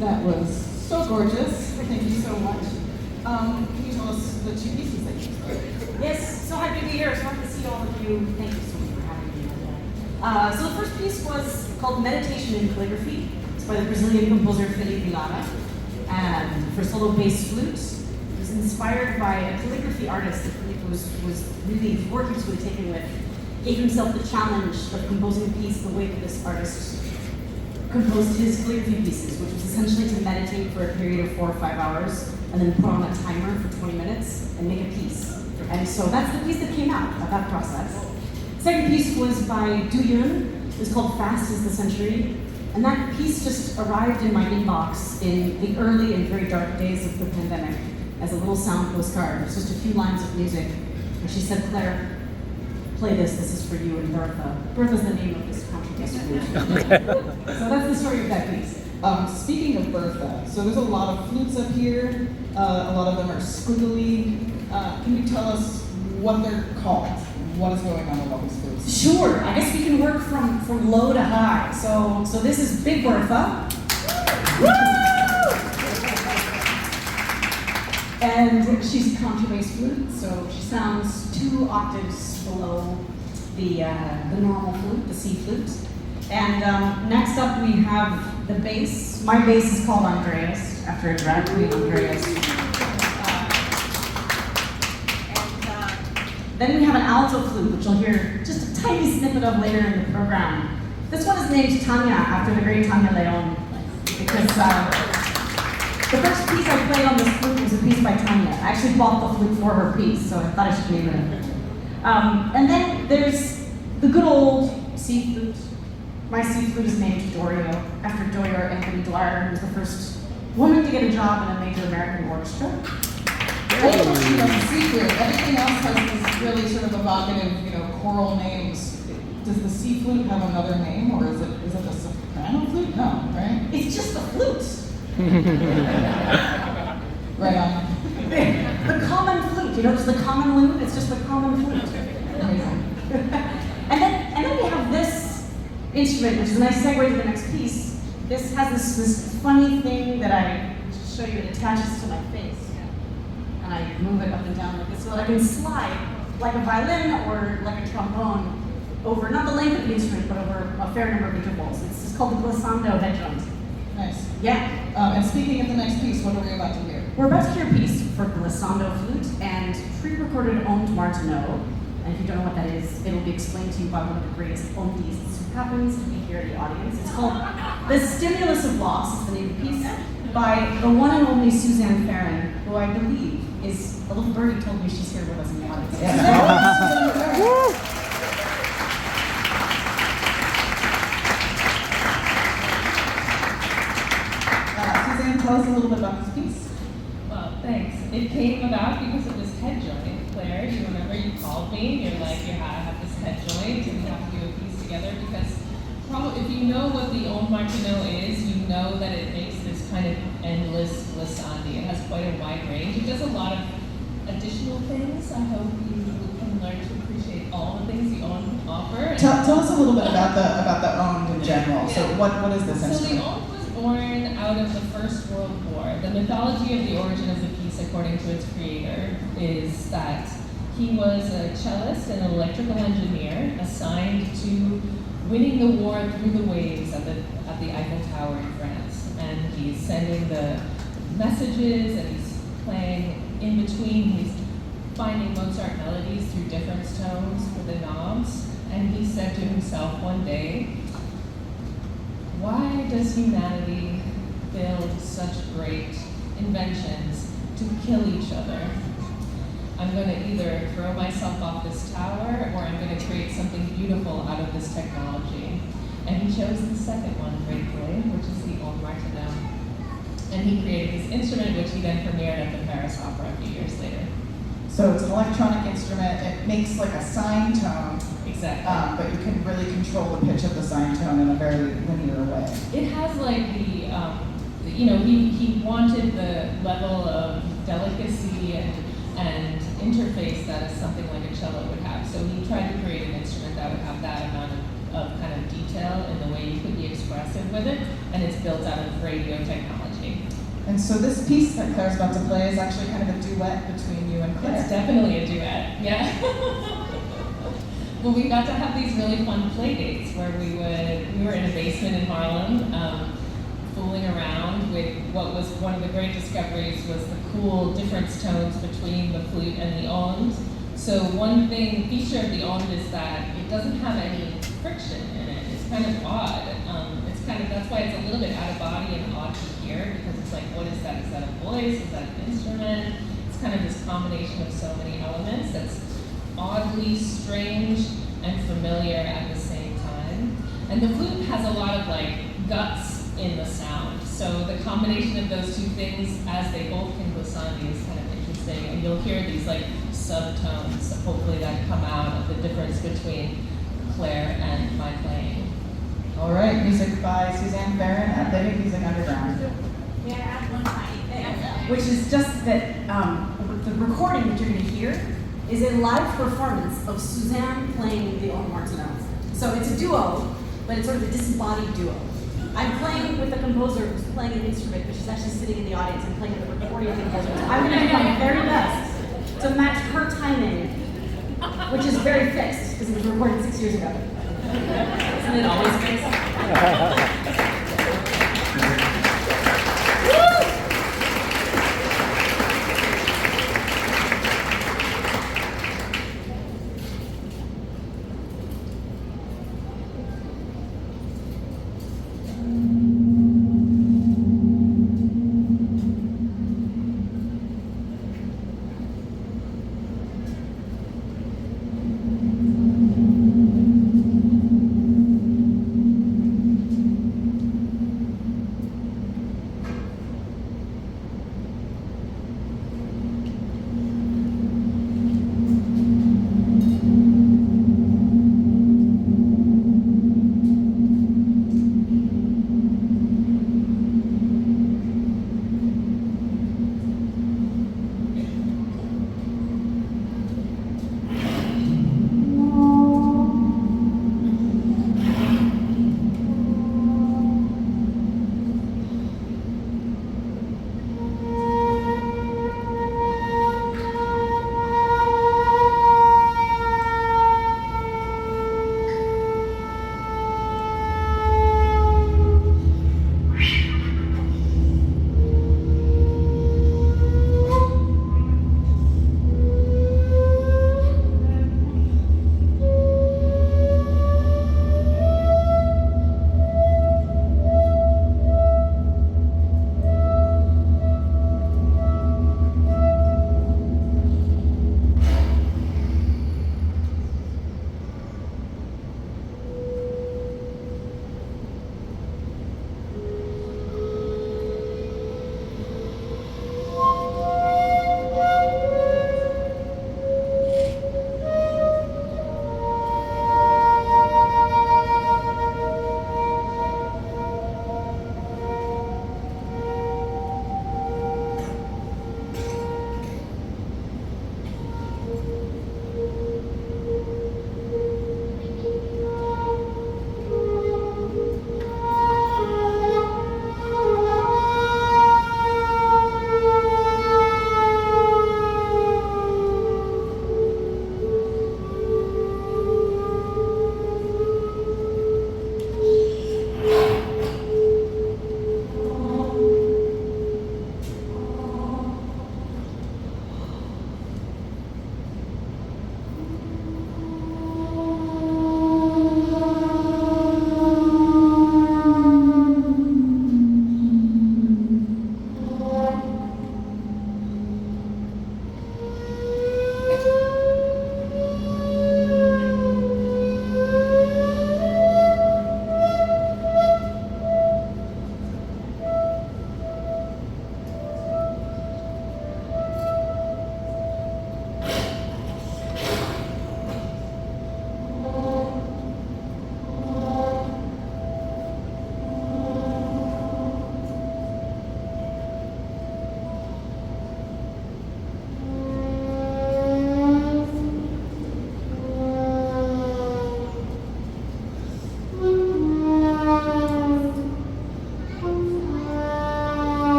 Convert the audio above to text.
That was so gorgeous. Thank you so much. Can you tell us the two pieces that you played? Yes, so happy to be here. So happy to see all of you. Thank you so much for having me today. So the first piece was called Meditation in Calligraphy. It's by the Brazilian composer Felipe Lara, and for solo bass flute. It was inspired by a calligraphy artist that Felipe was really, his work he was really taken with. Gave himself the challenge of composing a piece the way that this artist composed his calligraphy pieces, which was essentially to meditate for a period of 4 or 5 hours and then put on a timer for 20 minutes and make a piece. And so that's the piece that came out of that process. The second piece was by Du Yun. It was called Fast is the Century. And that piece just arrived in my inbox in the early and very dark days of the pandemic as a little sound postcard. It's just a few lines of music. And she said, Claire, play this is for you and Bertha. Bertha's the name of this contrabass flute. So that's the story of that piece. Speaking of Bertha, so there's a lot of flutes up here. A lot of them are squiggly. Can you tell us what they're called? What is going on with all these flutes? Sure. I guess we can work from low to high. So this is Big Bertha. And she's a contrabass flute, so she sounds 2 octaves below the normal flute, the C flute. And next up we have the bass. My bass is called Andreas, after a drag queen, Andreas. Then we have an alto flute, which you'll hear just a tiny snippet of later in the program. This one is named Tanya, after the great Tanya Leon, because the first piece I played on this flute was a piece by Tanya. I actually bought the flute for her piece, so I thought I should name it. And then there's the good old C flute. My C flute is named Dorio, after Doyor Anthony Dwyer, who was the first woman to get a job in a major American orchestra. The C flute. Everything else has these really sort of evocative, choral names. Does the C flute have another name, or is it the soprano flute? No, right? It's just the flute. Right on. The common flute, there's the common lute, it's just the common flute. Amazing. and then we have this instrument, which is a nice segue to the next piece. This has this funny thing that I show you. It attaches to my face. And I move it up and down like this so that I can slide like a violin or like a trombone over, not the length of the instrument, but over a fair number of intervals. It's called the glissando head drum. Nice. Yeah. And speaking of the next piece, what are we about to hear? We're about to hear a piece for glissando flute and pre-recorded ondes martineau. And if you don't know what that is, it'll be explained to you by one of the greatest ondistes who happens to be here in the audience. It's called The Stimulus of Loss, is the name of the piece, by the one and only Suzanne Farron, who I believe is, a little birdie told me she's here with us in the audience. Yeah. Tell us a little bit about this piece. Well, thanks. It came about because of this head joint. Claire, you remember you called me, you're like, I have this head joint and we have to do a piece together because probably if you know what the ondes martineau is, you know that it makes this kind of endless glissandi. It has quite a wide range. It does a lot of additional things. I hope you can learn to appreciate all the things the ondes offer. Tell us a little bit about the ondes in general. Yeah. So what is this instrument? So the ondes was born out of the First World War. The mythology of the origin of the piece, according to its creator, is that he was a cellist and an electrical engineer assigned to winning the war through the waves at the Eiffel Tower in France. And he's sending the messages and he's playing in between. He's finding Mozart melodies through different tones for the knobs. And he said to himself one day, why does humanity build such great inventions to kill each other? I'm going to either throw myself off this tower or I'm going to create something beautiful out of this technology. And he chose the second one, gratefully, which is the ondes martineau. And he created this instrument, which he then premiered at the Paris Opera a few years later. So it's an electronic instrument. It makes like a sine tone. Exactly. But you can really control the pitch of the sine tone in a very linear way. It has like he wanted the level of delicacy and interface that something like a cello would have. So he tried to create an instrument that would have that amount of kind of detail in the way you could be expressive with it, and it's built out of radio technology. And so this piece that Claire's about to play is actually kind of a duet between you and Claire. It's definitely a duet, yeah. Well, we got to have these really fun play dates where we were in a basement in Harlem, fooling around with what was one of the great discoveries was the cool difference tones between the flute and the onde. So one feature of the onde is that it doesn't have any friction in it. It's kind of odd. That's why it's a little bit out of body and odd to hear, because it's like, what is that? Is that a voice? Is that an instrument? It's kind of this combination of so many elements that's oddly strange and familiar at the same time. And the flute has a lot of like guts in the sound. So the combination of those two things, as they both can glissandi, is kind of interesting. And you'll hear these like subtones, hopefully, that come out of the difference between Claire and my playing. All right, music by Suzanne Farron at Living Music Underground. May I add one tiny thing? Which is just that the recording that you're going to hear is a live performance of Suzanne playing the onde martineau. So it's a duo, but it's sort of a disembodied duo. I'm playing with a composer who's playing an instrument, but she's actually sitting in the audience and playing with a recording of the composer. So I'm going to do my very best to match her timing, which is very fixed because it was recorded 6 years ago. Isn't it always fixed?